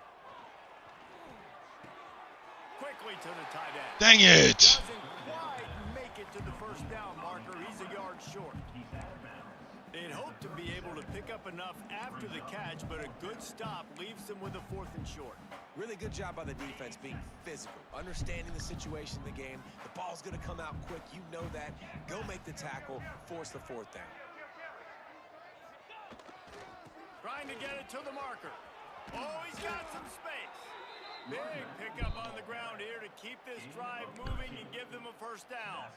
Quickly to the tight end. Dang it! Doesn't quite make it to the 1st down marker. He's a yard short. They'd hope to be able to pick up enough after the catch, but a good stop leaves them with a 4th and short. Really good job by the defense being physical, understanding the situation in the game. The ball's going to come out quick. You know that. Go make the tackle, force the 4th down. Trying to get it to the marker. Oh, he's got some space. Big pickup on the ground here to keep this drive moving and give them a 1st down.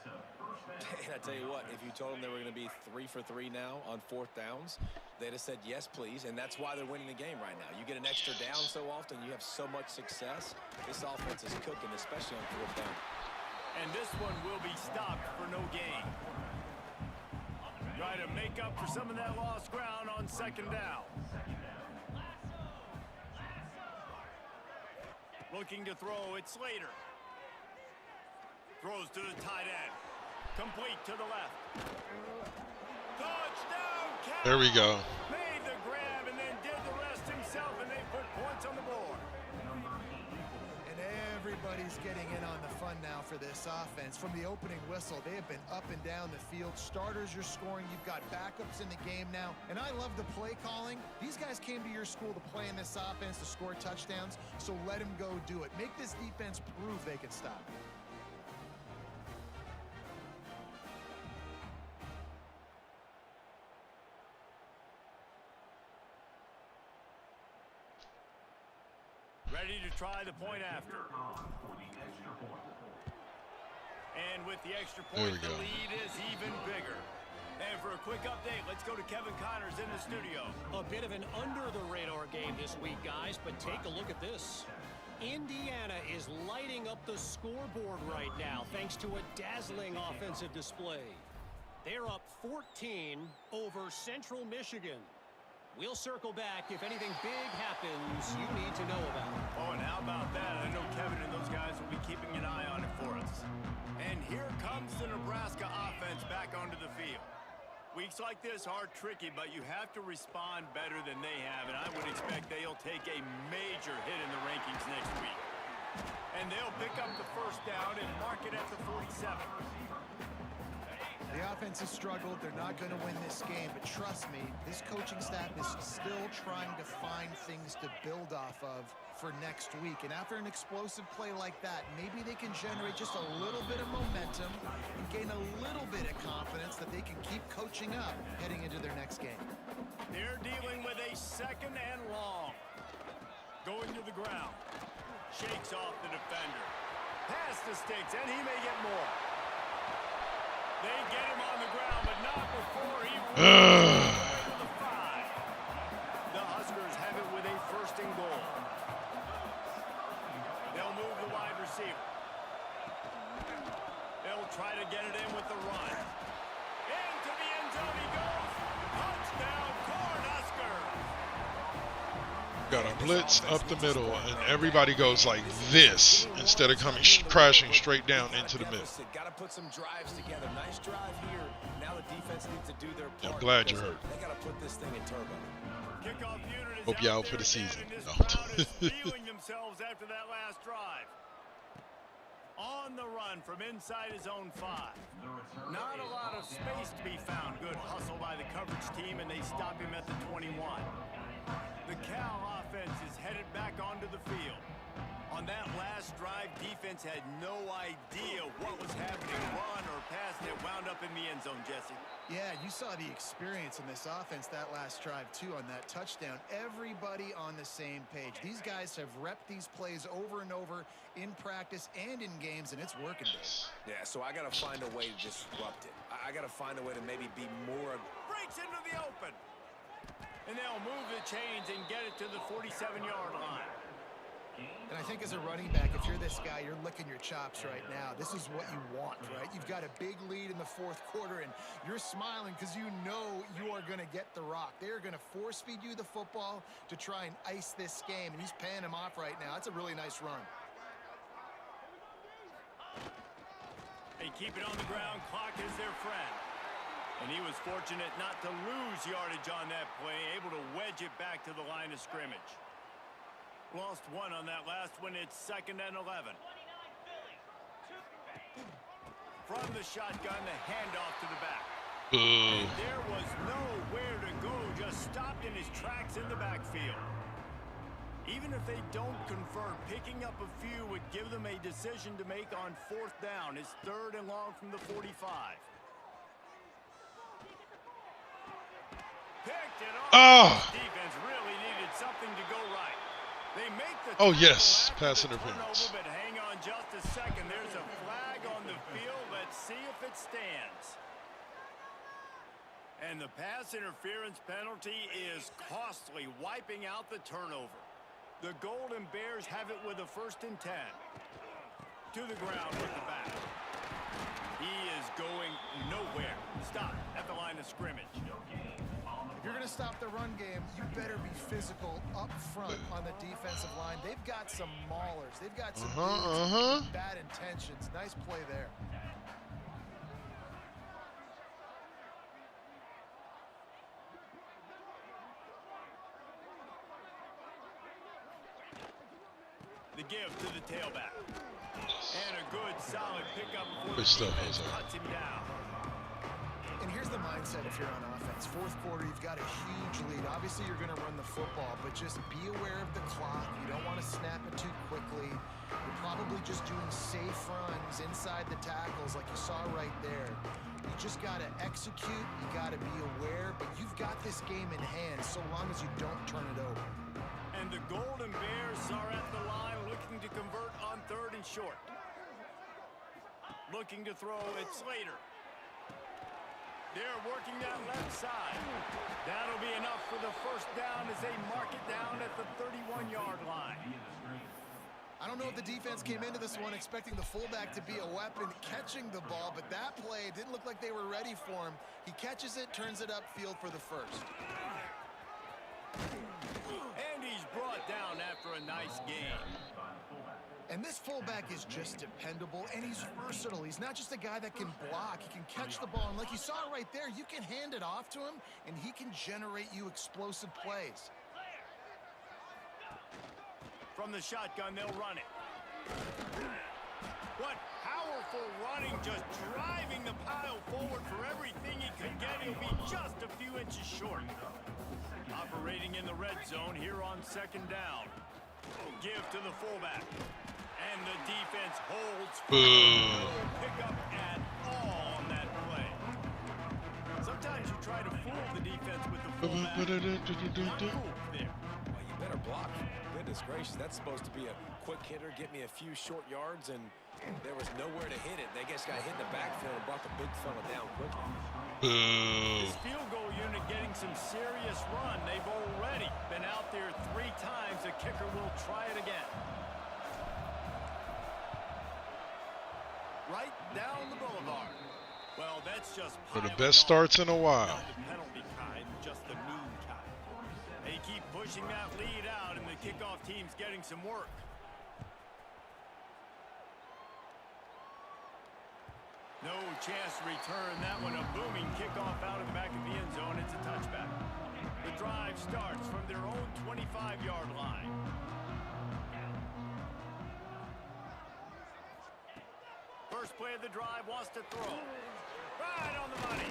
And I tell you what, if you told them they were going to be 3 for 3 now on 4th downs, they'd have said yes, please, and that's why they're winning the game right now. You get an extra down so often, you have so much success. This offense is cooking, especially on 4th down. And this one will be stopped for no gain. Try to make up for some of that lost ground on 2nd down. Looking to throw, it's Slater. Throws to the tight end. Complete to the left. Touchdown, Cal! There we go. Made the grab and then did the rest himself, and they put points on the board. And everybody's getting in on the fun now for this offense. From the opening whistle, they have been up and down the field. Starters are scoring. You've got backups in the game now. And I love the play calling. These guys came to your school to play in this offense to score touchdowns, so let them go do it. Make this defense prove they can stop it. Ready to try the point after. And with the extra point, the lead is even bigger. And for a quick update, let's go to Kevin Connors in the studio. A bit of an under-the-radar game this week, guys, but take a look at this. Indiana is lighting up the scoreboard right now thanks to a dazzling offensive display. They're up 14 over Central Michigan. We'll circle back if anything big happens you need to know about. Oh, and how about that? I know Kevin and those guys will be keeping an eye on it for us. And here comes the Nebraska offense back onto the field. Weeks like this are tricky, but you have to respond better than they have, and I would expect they'll take a major hit in the rankings next week. And they'll pick up the first down and mark it at the 47. The offense has struggled. They're not going to win this game, but trust me, this coaching staff is still trying to find things to build off of for next week. And after an explosive play like that, maybe they can generate just a little bit of momentum and gain a little bit of confidence that they can keep coaching up heading into their next game. They're dealing with a second and long. Going to the ground. Shakes off the defender. Pass the sticks, and he may get more. They get him on the ground, but not before he runs to the 5. The Huskers have it with a first and goal. They'll move the wide receiver. They'll try to get it in with the run. Into the end zone he goes. Touchdown, Cornhuskers. Got a blitz up the middle, and everybody goes like this instead of coming crashing straight down into the middle. Got to put some drives together. Nice drive here. Now the defense needs to do their part. I'm glad you heard. They got to put this thing in turbo. Kickoff unit is Hope you're out there for the again, season. and this No. crowd is feeling themselves after that last drive. On the run from inside his own 5. Not a lot of space to be found. Good hustle by the coverage team, and they stop him at the 21. The Cal offense is headed back onto the field. On that last drive, defense had no idea what was happening, run or pass, and it wound up in the end zone, Jesse. Yeah, you saw the experience in this offense that last drive, too, on that touchdown. Everybody on the same page. These guys have repped these plays over and over in practice and in games, and it's working. Yeah, so I got to find a way to disrupt it. I got to find a way to maybe be more. Breaks into the open. And they'll move the chains and get it to the 47-yard line. And I think as a running back, if you're this guy, you're licking your chops right now. This is what you want, right? You've got a big lead in the fourth quarter, and you're smiling because you know you are going to get the rock. They're going to force-feed you the football to try and ice this game, and he's paying him off right now. That's a really nice run. They keep it on the ground. Clock is their friend. And he was fortunate not to lose yardage on that play, able to wedge it back to the line of scrimmage. Lost one on that last one. It's 2nd and 11. From the shotgun, the handoff to the back. And there was nowhere to go, just stopped in his tracks in the backfield. Even if they don't convert, picking up a few would give them a decision to make on 4th down. It's 3rd and long from the 45. Picked it off. Oh. Defense really needed something to go right. They make the Oh, yes, pass interference. turnover, but hang on just a second. There's a flag on the field. Let's see if it stands. And the pass interference penalty is costly, wiping out the turnover. The Golden Bears have it with a 1st and 10. To the ground with the back. He is going nowhere. Stop at the line of scrimmage. If you're going to stop the run game, you better be physical up front on the defensive line. They've got some maulers. They've got some bad intentions. Nice play there. The give to the tailback. And a good, solid pickup for Good the stuff, defense. Jose. Cuts him down. And here's the mindset if you're on offense. Fourth quarter, you've got a huge lead. Obviously, you're going to run the football, but just be aware of the clock. You don't want to snap it too quickly. You're probably just doing safe runs inside the tackles like you saw right there. You just got to execute. You got to be aware, but you've got this game in hand so long as you don't turn it over. And the Golden Bears are at the line looking to convert on 3rd and short. Looking to throw, it's Slater. They're working that left side. That'll be enough for the 1st down as they mark it down at the 31-yard line. I don't know if the defense came into this one expecting the fullback to be a weapon catching the ball, but that play didn't look like they were ready for him. He catches it, turns it upfield for the first. And he's brought down after a nice game. And this fullback is just dependable, and he's versatile. He's not just a guy that can block. He can catch the ball, and like you saw right there, you can hand it off to him, and he can generate you explosive plays. From the shotgun, they'll run it. What powerful running, just driving the pile forward for everything he could get. He'll be just a few inches short. Operating in the red zone here on second down. Give to the fullback. And the defense holds. No pick up at all on that play. Sometimes you try to fool the defense with the fullback. Not cool there. Well, you better block. Goodness gracious, that's supposed to be a quick hitter, get me a few short yards, and there was nowhere to hit it. They just got hit in the backfield and brought the big fella down quickly. This field goal unit getting some serious run. They've already been out there 3 times. The kicker will try it again. Right down the boulevard. Well, that's just For the best starts in a while. Not the penalty kind, just the mean kind. They keep pushing that lead out, and the kickoff team's getting some work. No chance to return that one. A booming kickoff out of the back of the end zone. It's a touchback. The drive starts from their own 25-yard line. First play of the drive, wants to throw. Right on the money.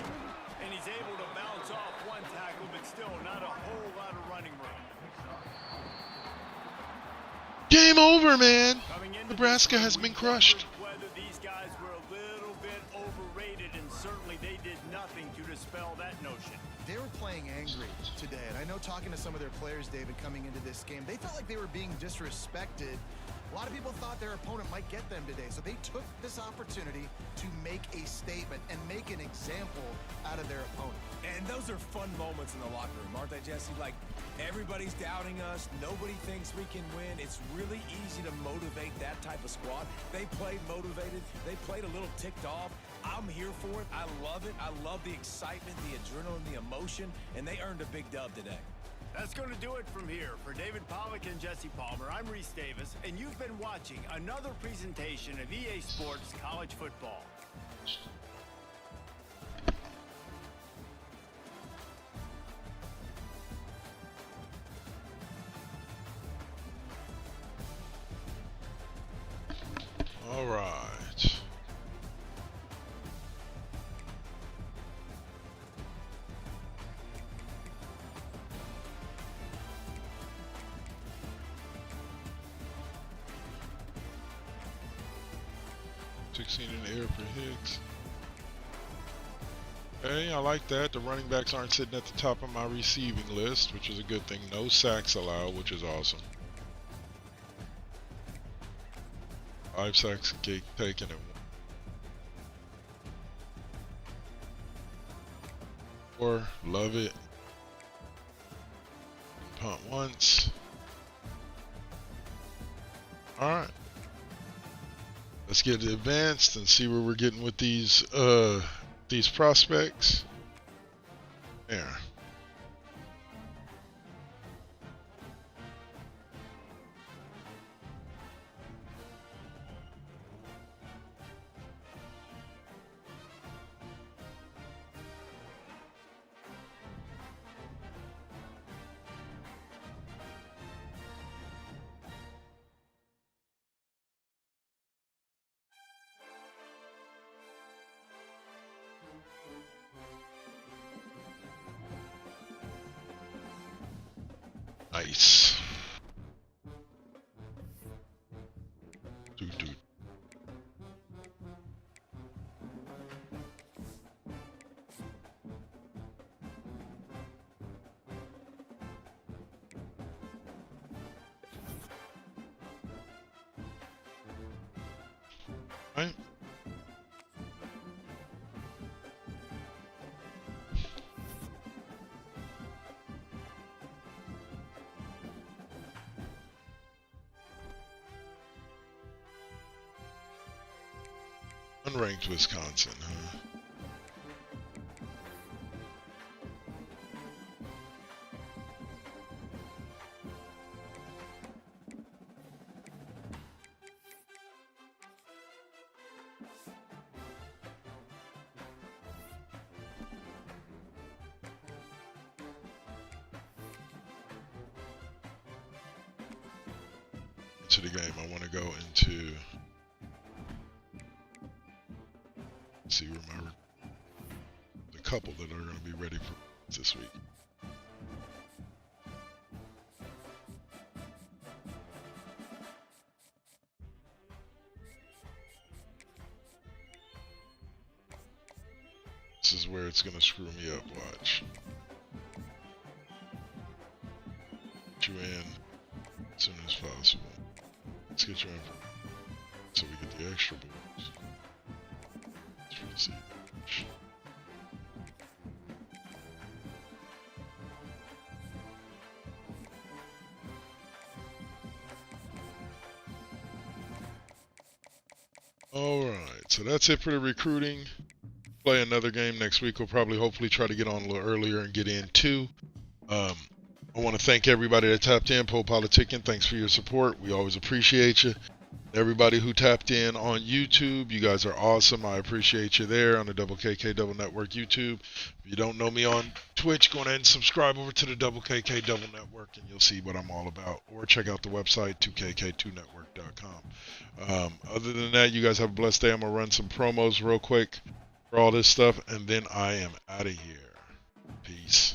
And he's able to bounce off one tackle, but still not a whole lot of running room. Game over, man. Nebraska has been crushed. Whether these guys were a little bit overrated, and certainly they did nothing to dispel that notion. They were playing angry today, and I know talking to some of their players, David, coming into this game, they felt like they were being disrespected. A lot of people thought their opponent might get them today, so they took this opportunity to make a statement and make an example out of their opponent. And those are fun moments in the locker room, aren't they, Jesse? Like, everybody's doubting us. Nobody thinks we can win. It's really easy to motivate that type of squad. They played motivated. They played a little ticked off. I'm here for it. I love it. I love the excitement, the adrenaline, the emotion, and they earned a big dub today. That's going to do it from here. For David Pollack and Jesse Palmer, I'm Reese Davis, and you've been watching another presentation of EA Sports College Football. All right. In the air for Hicks. Okay, I like that. The running backs aren't sitting at the top of my receiving list, which is a good thing. No sacks allowed, which is awesome. 5 sacks taken and 1. 4, love it. Punt once. Alright. Let's get advanced and see where we're getting with these prospects. There. Nice. Dude. Right. Unranked Wisconsin, huh? To the game, I want to go into. See where the couple that are going to be ready for this week. This is where it's going to screw me up. Watch. Get you in as soon as possible. Let's get you in so we get the extra boost. Let's see. Alright, so that's it for the recruiting. Play another game next week. We'll probably hopefully try to get on a little earlier and get in too. I want to thank everybody that tapped in. Poe Politicking, thanks for your support. We always appreciate you. Everybody who tapped in on YouTube, you guys are awesome. I appreciate you there on the Double KK Double Network YouTube. If you don't know me on Twitch, go ahead and subscribe over to the Double KK Double Network and you'll see what I'm all about. Or check out the website, 2kk2network.com. Other than that, you guys have a blessed day. I'm going to run some promos real quick for all this stuff, and then I am out of here. Peace.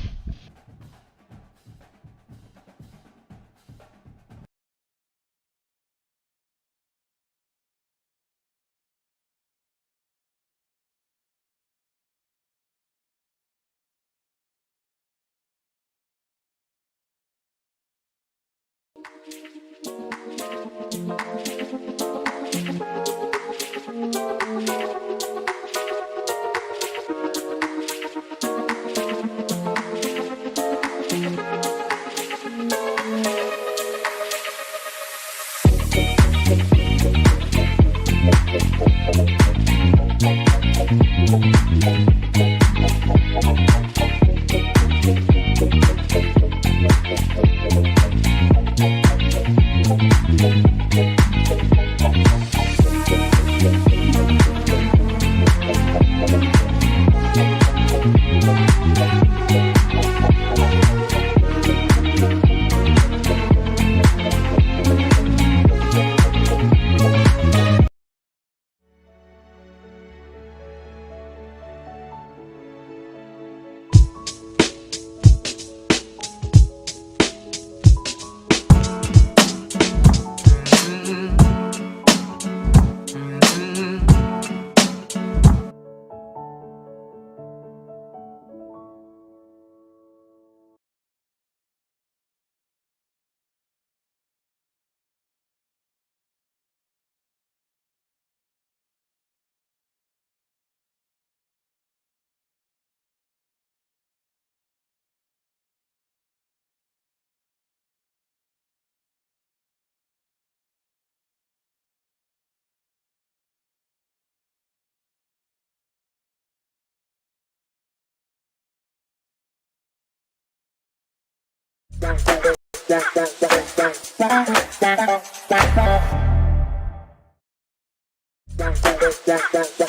That